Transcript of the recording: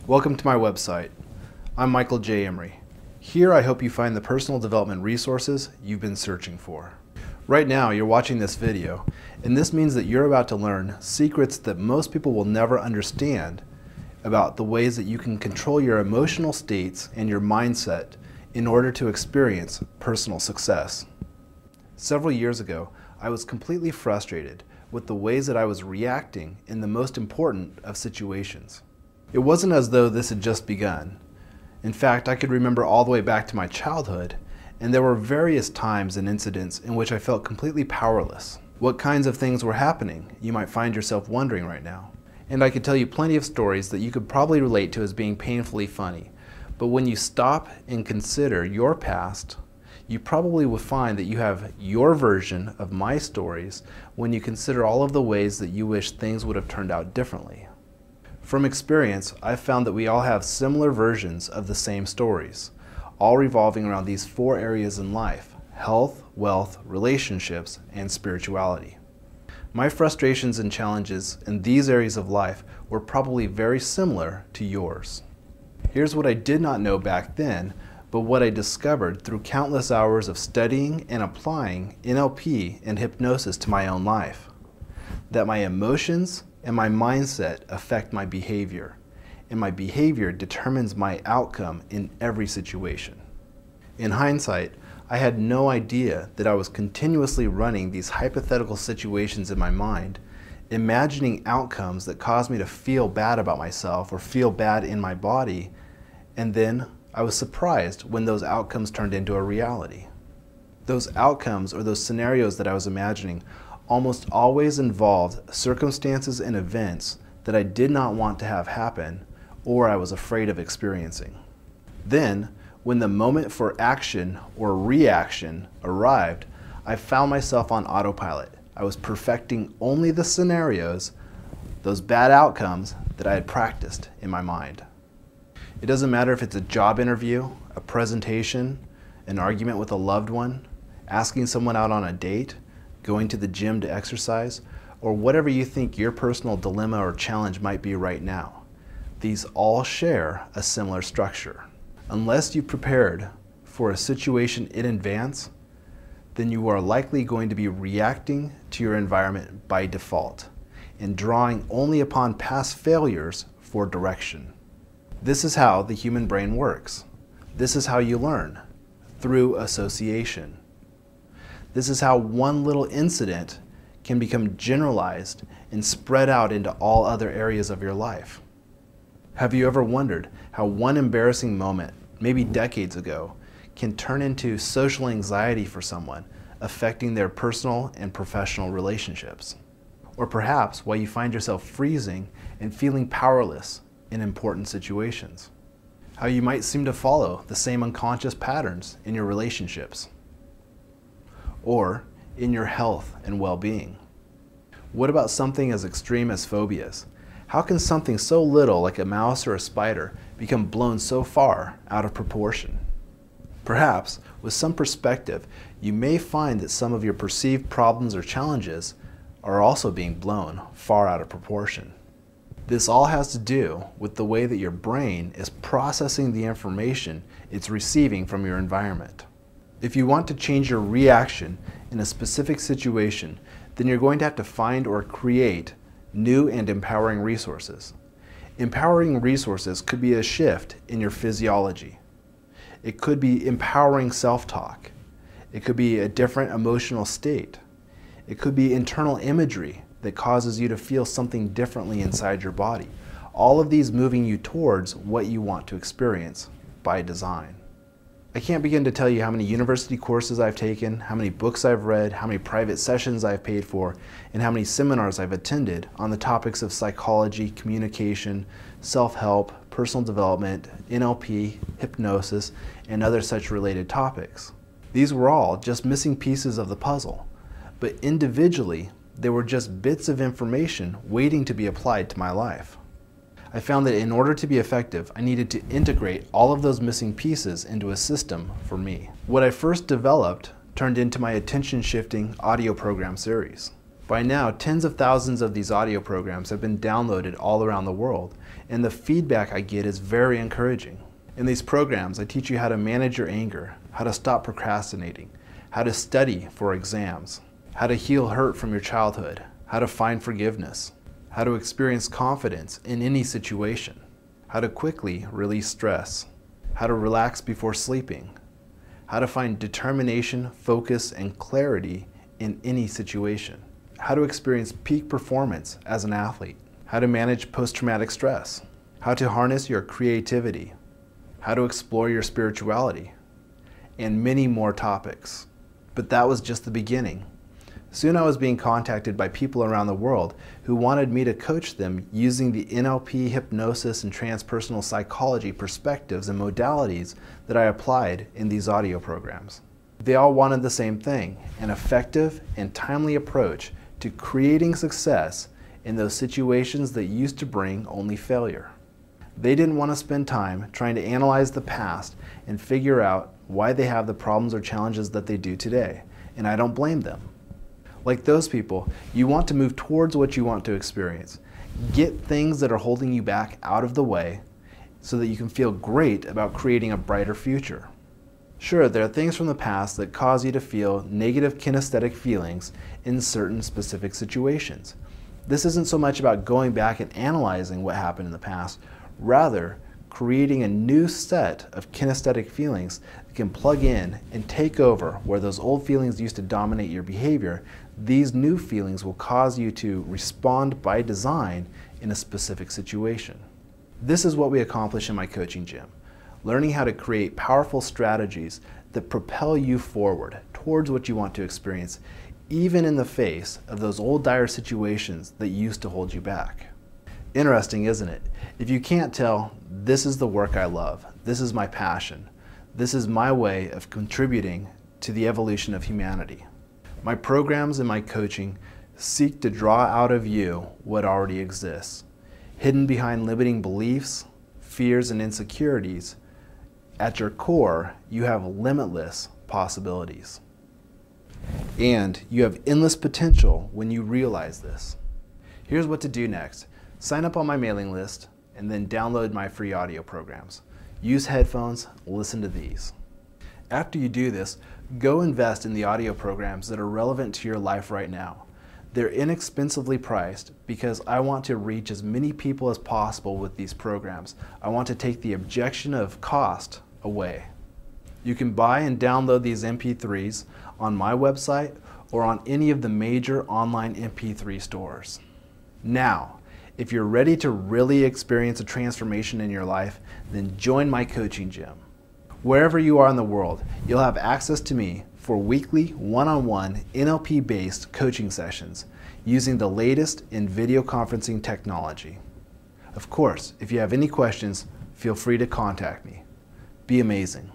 Welcome to my website. I'm Michael J. Emery. Here I hope you find the personal development resources you've been searching for. Right now you're watching this video, and this means that you're about to learn secrets that most people will never understand about the ways that you can control your emotional states and your mindset in order to experience personal success. Several years ago, I was completely frustrated with the ways that I was reacting in the most important of situations. It wasn't as though this had just begun. In fact, I could remember all the way back to my childhood, and there were various times and incidents in which I felt completely powerless. What kinds of things were happening, you might find yourself wondering right now. And I could tell you plenty of stories that you could probably relate to as being painfully funny. But when you stop and consider your past, you probably will find that you have your version of my stories when you consider all of the ways that you wish things would have turned out differently. From experience, I've found that we all have similar versions of the same stories, all revolving around these four areas in life: health, wealth, relationships, and spirituality. My frustrations and challenges in these areas of life were probably very similar to yours. Here's what I did not know back then, but what I discovered through countless hours of studying and applying NLP and hypnosis to my own life. That my emotions and my mindset affect my behavior, and my behavior determines my outcome in every situation. In hindsight, I had no idea that I was continuously running these hypothetical situations in my mind, imagining outcomes that caused me to feel bad about myself or feel bad in my body, and then I was surprised when those outcomes turned into a reality. Those outcomes or those scenarios that I was imagining almost always involved circumstances and events that I did not want to have happen or I was afraid of experiencing. Then, when the moment for action or reaction arrived, I found myself on autopilot. I was perfecting only the scenarios, those bad outcomes that I had practiced in my mind. It doesn't matter if it's a job interview, a presentation, an argument with a loved one, asking someone out on a date, going to the gym to exercise, or whatever you think your personal dilemma or challenge might be right now. These all share a similar structure. Unless you've prepared for a situation in advance, then you are likely going to be reacting to your environment by default and drawing only upon past failures for direction. This is how the human brain works. This is how you learn, through association. This is how one little incident can become generalized and spread out into all other areas of your life. Have you ever wondered how one embarrassing moment, maybe decades ago, can turn into social anxiety for someone, affecting their personal and professional relationships? Or perhaps why you find yourself freezing and feeling powerless in important situations. How you might seem to follow the same unconscious patterns in your relationships or in your health and well-being. What about something as extreme as phobias? How can something so little like a mouse or a spider become blown so far out of proportion? Perhaps, with some perspective, you may find that some of your perceived problems or challenges are also being blown far out of proportion. This all has to do with the way that your brain is processing the information it's receiving from your environment. If you want to change your reaction in a specific situation, then you're going to have to find or create new and empowering resources. Empowering resources could be a shift in your physiology. It could be empowering self-talk. It could be a different emotional state. It could be internal imagery that causes you to feel something differently inside your body. All of these moving you towards what you want to experience by design. I can't begin to tell you how many university courses I've taken, how many books I've read, how many private sessions I've paid for, and how many seminars I've attended on the topics of psychology, communication, self-help, personal development, NLP, hypnosis, and other such related topics. These were all just missing pieces of the puzzle, but individually, they were just bits of information waiting to be applied to my life. I found that in order to be effective, I needed to integrate all of those missing pieces into a system for me. What I first developed turned into my attention-shifting audio program series. By now, tens of thousands of these audio programs have been downloaded all around the world, and the feedback I get is very encouraging. In these programs, I teach you how to manage your anger, how to stop procrastinating, how to study for exams, how to heal hurt from your childhood, how to find forgiveness, how to experience confidence in any situation, how to quickly release stress, how to relax before sleeping, how to find determination, focus, and clarity in any situation, how to experience peak performance as an athlete, how to manage post-traumatic stress, how to harness your creativity, how to explore your spirituality, and many more topics. But that was just the beginning. Soon I was being contacted by people around the world who wanted me to coach them using the NLP, hypnosis, and transpersonal psychology perspectives and modalities that I applied in these audio programs. They all wanted the same thing, an effective and timely approach to creating success in those situations that used to bring only failure. They didn't want to spend time trying to analyze the past and figure out why they have the problems or challenges that they do today, and I don't blame them. Like those people, you want to move towards what you want to experience. Get things that are holding you back out of the way so that you can feel great about creating a brighter future. Sure, there are things from the past that cause you to feel negative kinesthetic feelings in certain specific situations. This isn't so much about going back and analyzing what happened in the past, rather creating a new set of kinesthetic feelings that can plug in and take over where those old feelings used to dominate your behavior. These new feelings will cause you to respond by design in a specific situation. This is what we accomplish in my coaching gym. Learning how to create powerful strategies that propel you forward towards what you want to experience, even in the face of those old dire situations that used to hold you back. Interesting, isn't it? If you can't tell, this is the work I love. This is my passion. This is my way of contributing to the evolution of humanity. My programs and my coaching seek to draw out of you what already exists. Hidden behind limiting beliefs, fears, and insecurities, at your core, you have limitless possibilities. And you have endless potential when you realize this. Here's what to do next. Sign up on my mailing list and then download my free audio programs. Use headphones, listen to these. After you do this, go invest in the audio programs that are relevant to your life right now. They're inexpensively priced because I want to reach as many people as possible with these programs. I want to take the objection of cost away. You can buy and download these MP3s on my website or on any of the major online MP3 stores. Now, if you're ready to really experience a transformation in your life, then join my coaching gym. Wherever you are in the world, you'll have access to me for weekly one-on-one NLP-based coaching sessions using the latest in video conferencing technology. Of course, if you have any questions, feel free to contact me. Be amazing.